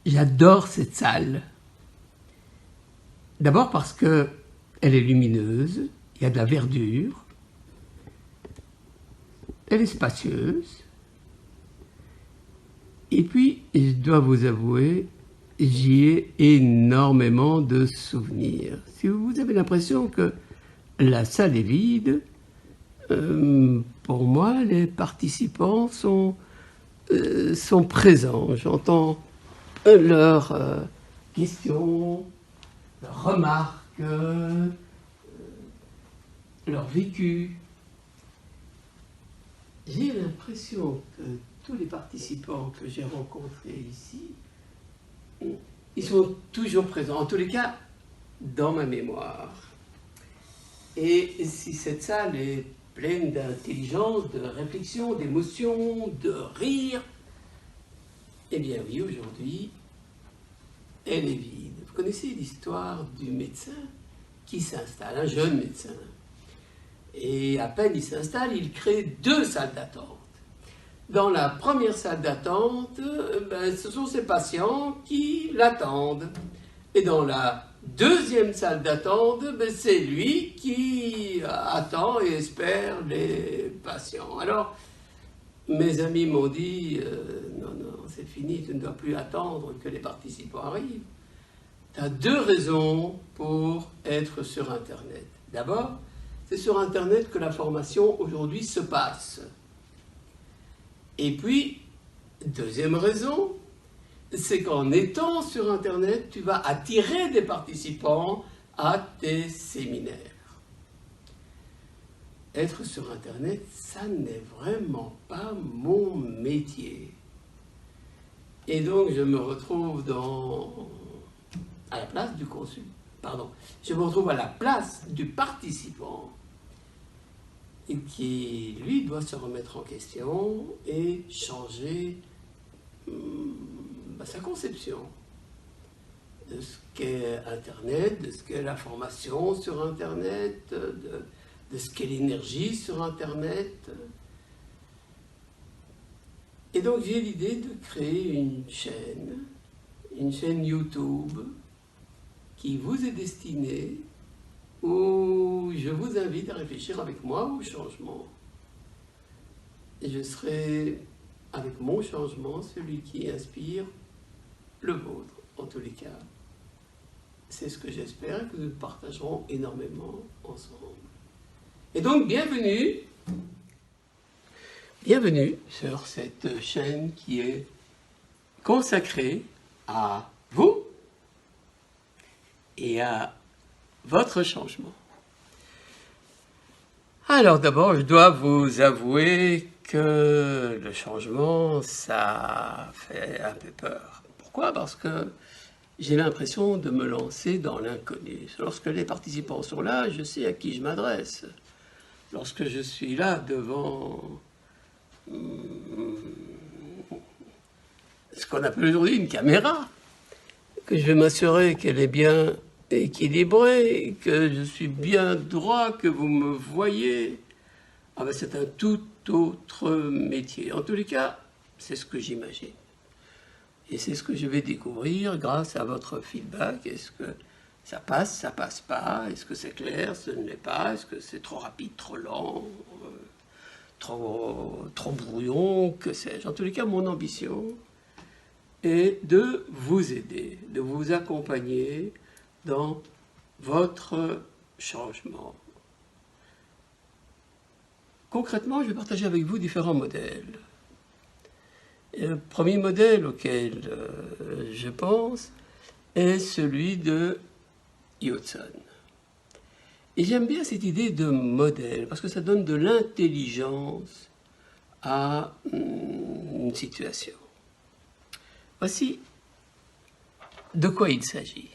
J'adore cette salle. D'abord parce qu'elle est lumineuse, il y a de la verdure, elle est spacieuse. Et puis, je dois vous avouer, j'y ai énormément de souvenirs. Si vous avez l'impression que la salle est vide, pour moi, les participants sont présents. J'entends leurs questions, leurs remarques, leur vécu. J'ai l'impression que tous les participants que j'ai rencontrés ici, ils sont toujours présents, en tous les cas, dans ma mémoire. Et si cette salle est pleine d'intelligence, de réflexion, d'émotion, de rire, eh bien oui, aujourd'hui, elle est vide. Vous connaissez l'histoire du médecin qui s'installe, un jeune médecin. Et à peine il s'installe, il crée 2 salles d'attente. Dans la première salle d'attente, ce sont ses patients qui l'attendent. Et dans la deuxième salle d'attente, c'est lui qui attend et espère les patients. Alors, mes amis m'ont dit, non, c'est fini, tu ne dois plus attendre que les participants arrivent. Tu as 2 raisons pour être sur Internet. D'abord, c'est sur Internet que la formation aujourd'hui se passe. Et puis, deuxième raison, c'est qu'en étant sur Internet, tu vas attirer des participants à tes séminaires. Être sur Internet, ça n'est vraiment pas mon métier. Et donc, je me retrouve à la place du consul. Je me retrouve à la place du participant et qui, lui, doit se remettre en question et changer sa conception de ce qu'est Internet, de ce qu'est la formation sur Internet, de ce qu'est l'énergie sur Internet. Et donc j'ai l'idée de créer une chaîne YouTube qui vous est destinée, où je vous invite à réfléchir avec moi au changement. Et je serai, avec mon changement, celui qui inspire le vôtre, en tous les cas. C'est ce que j'espère et que nous partagerons énormément ensemble. Et donc, bienvenue sur cette chaîne qui est consacrée à vous et à votre changement. Alors d'abord, je dois vous avouer que le changement, ça fait un peu peur. Pourquoi? Parce que j'ai l'impression de me lancer dans l'inconnu. Lorsque les participants sont là, je sais à qui je m'adresse. Lorsque je suis là devant ce qu'on appelle aujourd'hui une caméra, que je vais m'assurer qu'elle est bien équilibrée, que je suis bien droit, que vous me voyez, c'est un tout autre métier. En tous les cas, c'est ce que j'imagine. Et c'est ce que je vais découvrir grâce à votre feedback. Est-ce que ça passe pas? Est-ce que c'est clair, ce ne l'est pas? Est-ce que c'est trop rapide, trop lent, trop brouillon, que sais-je? En tous les cas, mon ambition est de vous aider, de vous accompagner dans votre changement. Concrètement, je vais partager avec vous différents modèles. Et le premier modèle auquel je pense est celui de Hudson. Et j'aime bien cette idée de modèle, parce que ça donne de l'intelligence à une situation. Voici de quoi il s'agit.